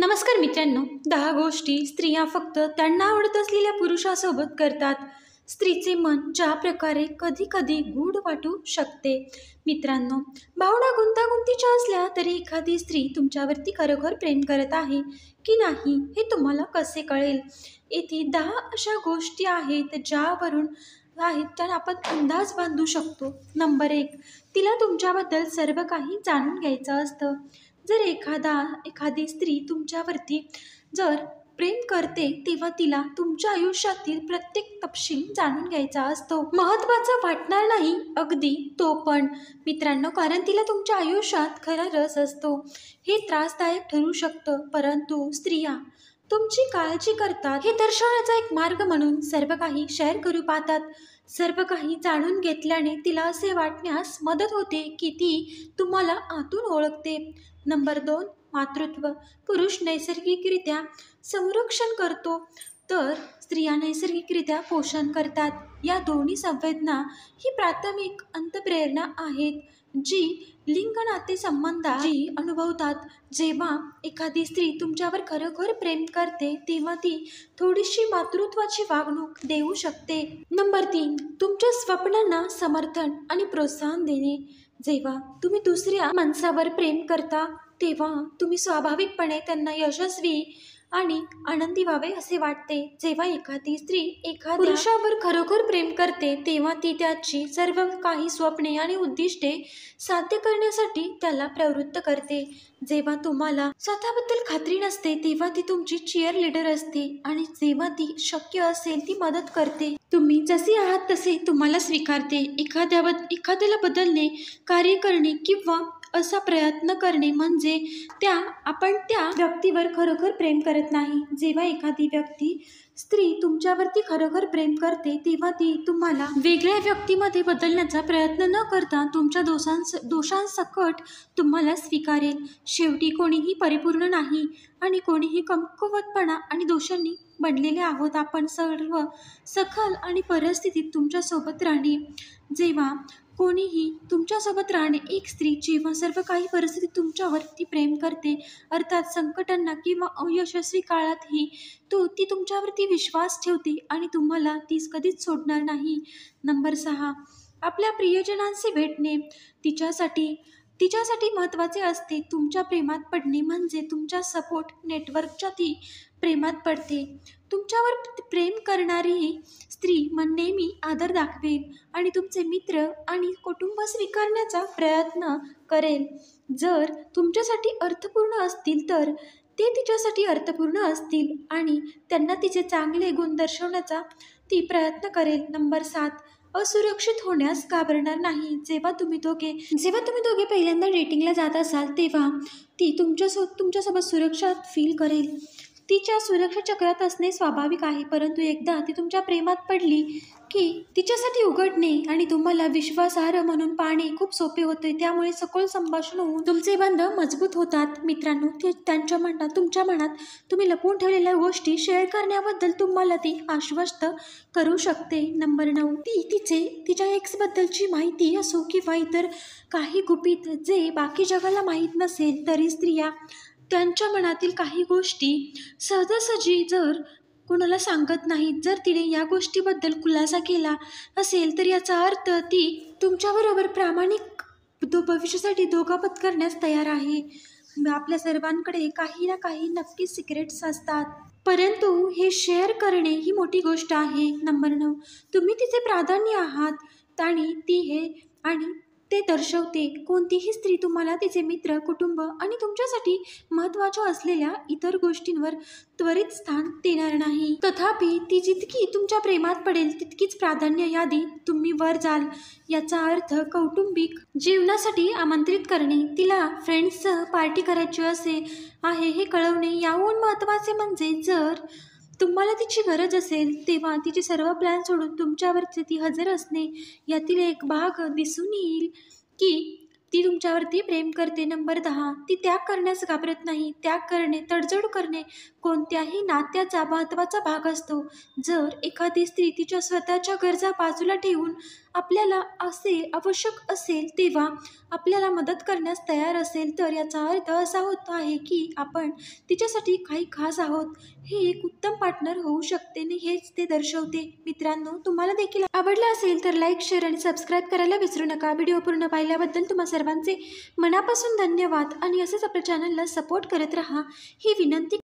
नमस्कार मित्रांनो, 10 गोष्टी स्त्रिया फक्त त्यांना आवडत असलेल्या पुरुषासोबत करतात. स्त्रीचे मन ज्या प्रकारे कधी कधी गूढ वाटू शकते. मित्रांनो, भावना गुंतागुंतीच्या असल्या तरी एखादी स्त्री तुमच्यावरती खरोखर प्रेम करत आहे की नाही हे तुम्हाला कसे कळेल? येथे 10 अशा गोष्टी आहेत ज्यावरून तर आपण अंदाज बांधू शकतो. नंबर 1, तिला तुमच्याबद्दल सर्व काही जाणून घ्यायचं असतं. जर एखादी स्त्री तुमच्यावरती जर प्रेम करते तेव्हा तिला तुमच्या आयुष्यातील प्रत्येक तपशील जाणून घ्यायचा असतो. महत्त्वाचा वाटणार नाही अगदी तो पण मित्रांनो, कारण तिला तुमच्या आयुष्यात खरा रस असतो. हे त्रासदायक ठरू शकतं, परंतु स्त्रिया तुमची काळजी करतात हे दर्शवण्याचा एक मार्ग म्हणून सर्व काही शेअर करू पाहतात. सर्व काही जाणून घेतल्याने तिला असे वाटण्यास मदत होते की ती तुम्हाला आतून ओळखते. नंबर 2, मातृत्व. पुरुष नैसर्गिकरित्या संरक्षण करतो तर स्त्रिया नैसर्गिकरित्या पोषण करतात. या दोन्ही संवेदना ही प्राथमिक अंतप्रेरणा आहेत जी लिंग नातेसंबंधात अनुभवतात. जेव्हा एखादी स्त्री तुमच्यावर खरोखर प्रेम करते तेव्हा ती थोडीशी मातृत्वाची वागणूक देऊ शकते. नंबर 3, तुमच्या स्वप्नांना समर्थन आणि प्रोत्साहन देणे. जेव्हा तुम्ही दुसऱ्या माणसावर प्रेम करता तेव्हा तुम्ही स्वाभाविकपणे त्यांना यशस्वी आणि आनंदी व्हावे असे वाटते. जेव्हा एखादी स्त्री एखाद्या पुरुषावर खरोखर प्रेम करते तेव्हा ती त्याची सर्व काही स्वप्ने आणि उद्दिष्टे साध्य करण्यासाठी त्याला प्रवृत्त करते. जेव्हा तुम्हाला स्वतःबद्दल खात्री नसते तेव्हा ती तुमची चीअर लीडर असते आणि जेव्हा ती शक्य असेल ती मदत करते. तुम्ही जसे आहात तसे तुम्हाला स्वीकारते. एखाद्याला बदलणे, कार्य करणे किंवा असा प्रयत्न करणे म्हणजे आपण त्या व्यक्तीवर खरोखर प्रेम करत नाही. जेव्हा एखादी स्त्री तुमच्यावरती खरोखर प्रेम करते तेव्हा ती तुम्हाला वेगळ्या व्यक्तीमध्ये बदलण्याचा प्रयत्न न करता तुमच्या दोषांसकट तुम्हाला स्वीकारेल. शेवटी कोणीही परिपूर्ण नाही आणि कोणीही कमकुवतपणा आणि दोषांनी बनलेले आहोत. आपण सर्व सखल आणि परिस्थितीत तुमच्यासोबत राहणे. जेव्हा कोणीही तुमच्यासोबत राहणे. एक स्त्री जेव्हा सर्व काही परिस्थितीत तुमच्यावरती प्रेम करते, अर्थात संकटांना किंवा अयशस्वी काळातही ती तुमच्यावरती विश्वास ठेवते आणि तुम्हाला ती कधीच सोडणार नाही. नंबर 6, आपल्या प्रियजनांशी भेटणे. तिच्यासाठी महत्त्वाचे असते. तुमच्या प्रेमात पडणे म्हणजे तुमच्या सपोर्ट नेटवर्कच्या ती प्रेमात पडते. तुमच्यावर प्रेम करणारी स्त्री नेहमी आदर दाखवेल आणि तुमचे मित्र आणि कुटुंब स्वीकारण्याचा प्रयत्न करेल. जर तुमच्यासाठी अर्थपूर्ण असतील तर ते तिच्यासाठी अर्थपूर्ण असतील आणि त्यांना तिचे चांगले गुण दर्शवण्याचा ती प्रयत्न करेल. नंबर 7, असुरक्षित होण्यास घाबरणार नाही. जेव्हा तुम्ही दोघे पहिल्यांदा डेटिंगला जात असाल तेव्हा ती तुमच्यासोबत सुरक्षा फील करेल. तिच्या सुरक्षा चक्रात असणे स्वाभाविक आहे, परंतु एकदा ती तुमच्या प्रेमात पडली की तिच्यासाठी उघडणे आणि तुम्हाला विश्वासार्ह म्हणून पाहणे खूप सोपे होते. त्यामुळे सखोल संभाषण होऊन तुमचे बंध मजबूत होतात. मित्रांनो, तुमच्या मनात तुम्ही लपवून ठेवलेल्या गोष्टी शेअर करण्याबद्दल तुम्हाला ती आश्वस्त करू शकते. नंबर 9, तिच्या एक्सबद्दलची माहिती असो किंवा इतर काही गुपित जे बाकी जगाला माहीत नसेल तरी स्त्रिया त्यांच्या मनातील काही गोष्टी सहजासहजी जर कोणाला सांगत नाहीत. जर तिने या गोष्टीबद्दल खुलासा केला असेल तर याचा अर्थ ती तुमच्याबरोबर प्रामाणिक भविष्यासाठी दोघापत करण्यास तयार आहे. आपल्या सर्वांकडे काही ना काही नक्कीच सिक्रेट्स असतात, परंतु हे शेअर करणे ही मोठी गोष्ट आहे. नंबर 9, तुम्ही तिचे प्राधान्य आहात आणि ते दर्शवते. कोणतीही स्त्री तुम्हाला तिचे मित्र, कुटुंब आणि तुमच्यासाठी महत्त्वाच्या असलेल्या इतर गोष्टींवर त्वरित स्थान देणार नाही. तथापि ती जितकी तुमच्या प्रेमात पडेल तितकीच प्राधान्य यादी तुम्ही वर जाल. याचा अर्थ कौटुंबिक जीवनासाठी आमंत्रित करणे, तिला फ्रेंड्ससह पार्टी करायची आहे हे कळवणे. याहून महत्त्वाचे म्हणजे जर तुम्हाला तिची गरज असेल तेव्हा तिचे सर्व प्लॅन सोडून तुमच्यावरती ती हजर असणे. यातील एक भाग दिसून येईल की ती तुमच्यावरती प्रेम करते. नंबर 10, ती त्याग करण्यास घाबरत नाही. त्याग करणे, तडजोड करणे कोणत्याही नात्याचा महत्त्वाचा भाग असतो. जर एखादी स्त्री तिच्या स्वतःच्या गरजा बाजूला ठेवून आपल्याला आवश्यक असेल तेव्हा आपल्याला मदत करण्यास तयार असेल, तर याचा अर्थ असा होत आहे की आपण तिच्यासाठी काही खास आहोत. हे एक उत्तम पार्टनर होऊ शकते आणि हेच ते दर्शवते. मित्रांनो, तुम्हाला देखील आवडला असेल तर लाईक, शेअर आणि सबस्क्राईब करायला विसरू नका. व्हिडिओ पूर्ण पाहिल्याबद्दल तुम्हा सर्वांचे मनापासून धन्यवाद आणि असेच आपल्या चॅनलला सपोर्ट करत राहा ही विनंती